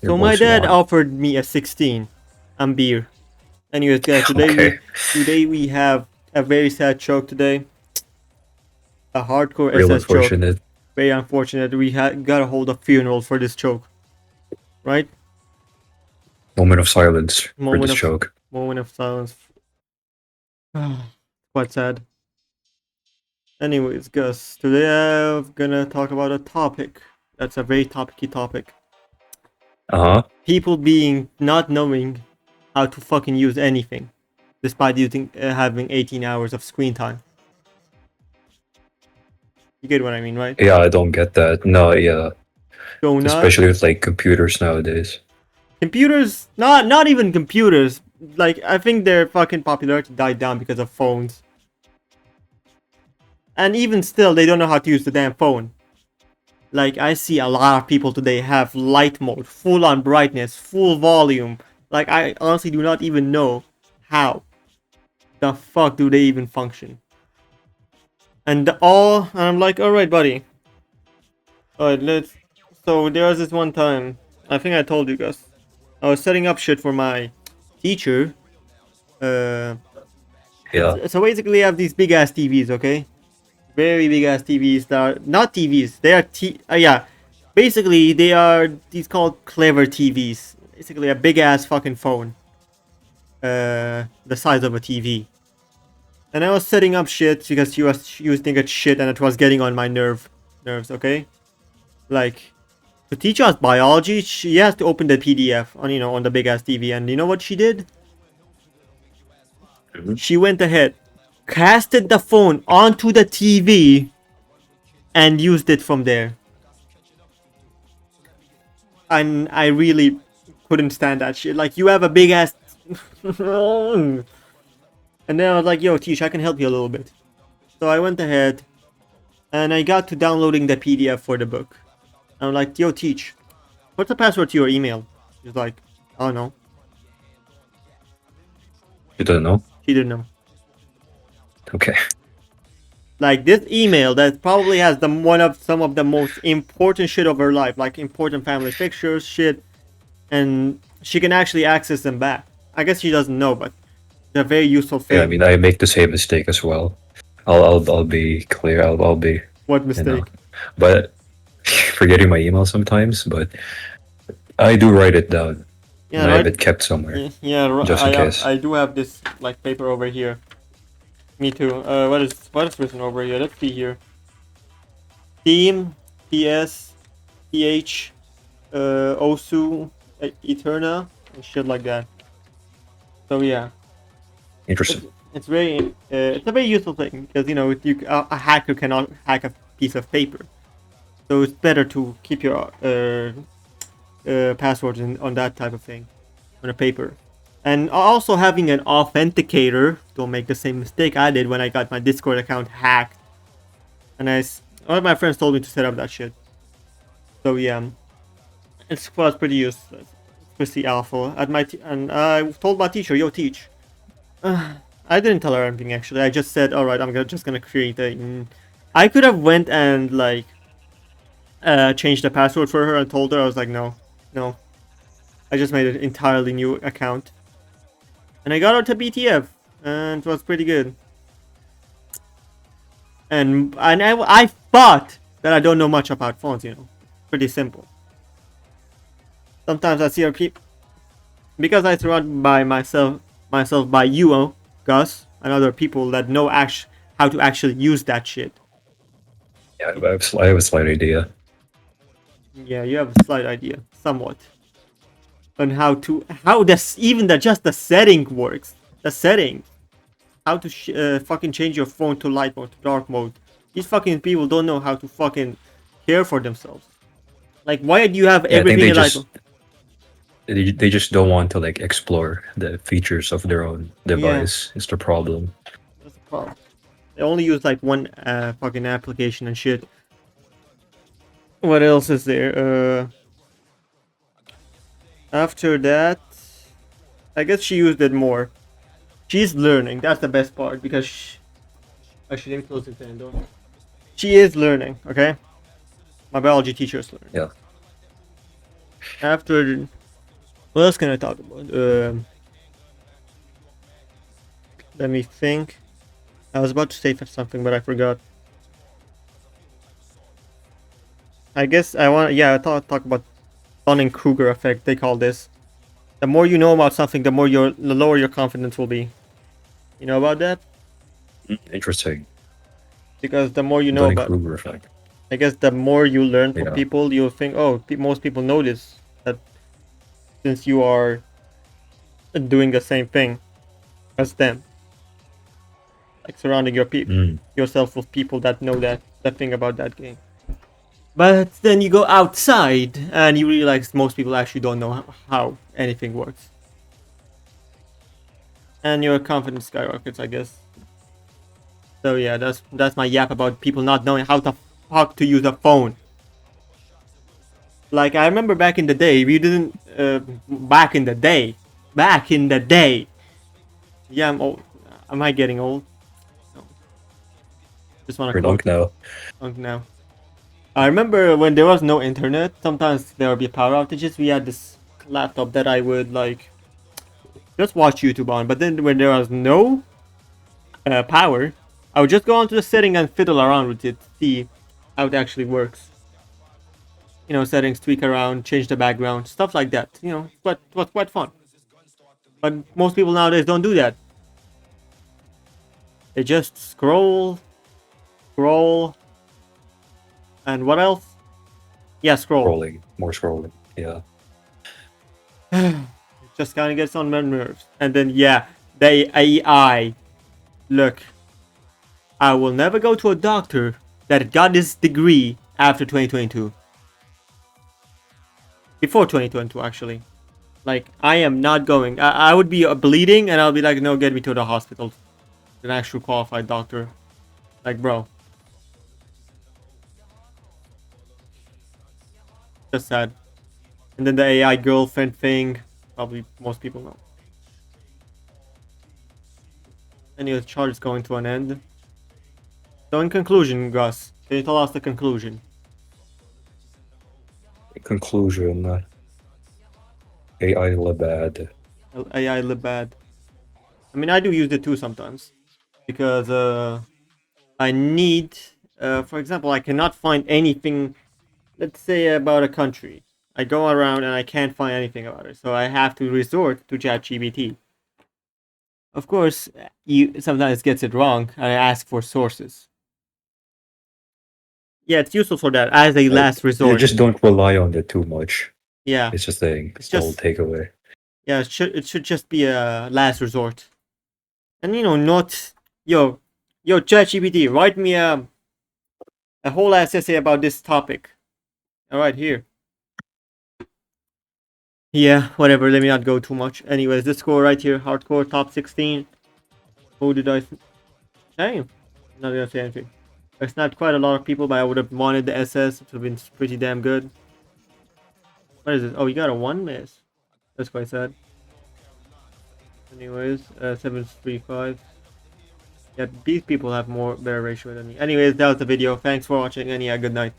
You're So my most dad wanted. offered me a 16 on beer. Anyways, guys, Okay. today we have a very sad joke today. A hardcore Real SS joke. unfortunate. Very unfortunate. We gotta hold a funeral for this joke, right? Moment of silence for Moment this of joke. moment of silence. Quite sad. Anyways, Gus, today I'm gonna talk about a topic that's a very topicy topic. Uh-huh. People being not knowing how to fucking use anything, despite having 18 hours of screen time. You get what I mean, right? Yeah, I don't get that. No, yeah. So not Especially with like computers nowadays. computers, not even computers. Like I think their fucking popularity died down because of phones. And even still, they don't know how to use the damn phone. Like I see a lot of people today have light mode, full on brightness, full volume. Like I honestly do not even know how the fuck do they even function. And I'm like, all right, buddy. All right, let's. So there was this one time. I think I told you guys. I was setting up shit for my teacher. Uh, Yeah. so basically, I have these big ass TVs. Okay, very big ass TVs that are not TVs. They are yeah. Basically, they are these called clever TVs. Basically, a big ass fucking phone. The size of a TV. And I was setting up shit because she was using it shit and it was getting on my nerves. Okay, like to teach us biology, she has to open the PDF on on the big ass TV. And you know what she did? Mhm. She went ahead, casted the phone onto the TV, and used it from there. And I really couldn't stand that shit. Like you have a big ass. And then I was like, "Yo, Tish, I can help you a little bit." So I went ahead and I got to downloading the PDF for the book. I'm like, "Yo, Teach, what's the password to your email?" She's like, "Oh no." You don't know? She didn't know. Okay. Like this email that probably has some of the most important shit of her life, like important family pictures, shit, and she can actually access them back. I guess she doesn't know, but they're a very useful Yeah, I thing. mean, I make the same mistake as well. I'll be clear. I'll be, What you know, mistake? but forgetting my email sometimes. But I do write it down, Yeah, and I have right. it kept somewhere Yeah, yeah. just in case. I do have this like paper over here. Me too. What is written over here? Let's see here. Team, PS, PH, Osu, Eterna, and shit like that. So yeah, it's Interesting. it's very it's a very useful thing because a hacker cannot hack a piece of paper, so it's better to keep your passwords on that type of thing on a paper. And also having an authenticator. Don't make the same mistake I did when I got my Discord account hacked. And one of my friends told me to set up that shit. So yeah, it was pretty useful. It's pretty awful. And I told my teacher, "Yo, teach." I didn't tell her anything actually. I just said, "All right, just gonna create a." I could have went and like changed the password for her and told her. I was like, "No, no." I just made an entirely new account, and I got her to BTF, and it was pretty good. And I thought that I don't know much about phones. Pretty simple. Sometimes I see people because I surround by myself by you, Gus, and other people that know how to actually use that shit. Yeah, I have a slight idea. Yeah, you have a slight idea, somewhat, on how this even just the setting works. The setting, how to fucking change your phone to light mode to dark mode. These fucking people don't know how to fucking care for themselves. Like, why do you have Yeah, I think everything in light mode? they just don't want to like explore the features of their own Yeah, device. Is the problem. that's the problem. They only use like one fucking application and shit. What else is there? After that, I guess she used it more. She's learning. That's the best part because actually, let me close this door. She is learning. Okay, my biology teacher is learning. Yeah. After What else can I talk about? Let me think. I was about to say something, but I forgot. I guess I want. Yeah, I thought talk about Dunning-Kruger effect. They call this. The more you know about something, the lower your confidence will be. You know about that? Interesting. Because the more you know Dunning about, Kruger effect. I guess the more you learn from Yeah. people, you'll think, oh, most people know this. That since you are doing the same thing as them, like surrounding Mm. yourself with people that know that thing about that game. But then you go outside and you realize most people actually don't know how anything works, and your confidence skyrockets, I guess. So yeah, that's my yap about people not knowing how the fuck to use a phone. Like I remember back in the day, we didn't. Back in the day. Yeah, I'm old. Am I getting old? No. Just want to Pretty long quote now. now. I remember when there was no internet. Sometimes there would be power outages. We had this laptop that I would like just watch YouTube on. But then when there was no power, I would just go onto the setting and fiddle around with it, see how it actually works. You know, settings, tweak around, change the background, stuff like that. You know, but it was quite fun. But most people nowadays don't do that. They just scroll, scroll, and what else? Yeah, scroll. Scrolling. More scrolling. Yeah. It just kind of gets on my nerves. And then, yeah, the AI. Look, I will never go to a doctor that got this degree after 2022. Before 2022, actually. Like, I am not going. I would be bleeding, and I'll be like, no, get me to the hospital. An actual qualified doctor. Like, bro. Just sad. And then the AI girlfriend thing. Probably most people know. Anyway, the chart is going to an end. So in conclusion, Gus, can you tell us the conclusion? Conclusion. AI bad. AI live bad. I mean, I do use it too sometimes. Because I need, for example, I cannot find anything, let's say, about a country. I go around and I can't find anything about it. So I have to resort to ChatGPT. Of course, you sometimes gets it wrong and I ask for sources. Yeah, it's useful for that as a I, last you resort. just don't rely on it too much. Yeah, It's just saying. it's It's the whole just takeaway. yeah, it should just be a last resort. And you know, not yo ChatGPT, write me a whole ass essay about this topic. All right, here. Yeah, whatever. Let me not go too much. Anyways, this score right here, hardcore top 16. Who did I say? Not gonna say anything. It's not quite a lot of people, but I would have wanted the SS. It would have been pretty damn good. What is it? Oh, you got a 1 miss. That's quite sad. Anyways, 735. Yeah, these people have better ratio than me. Anyways, that was the video. Thanks for watching, and yeah, good night.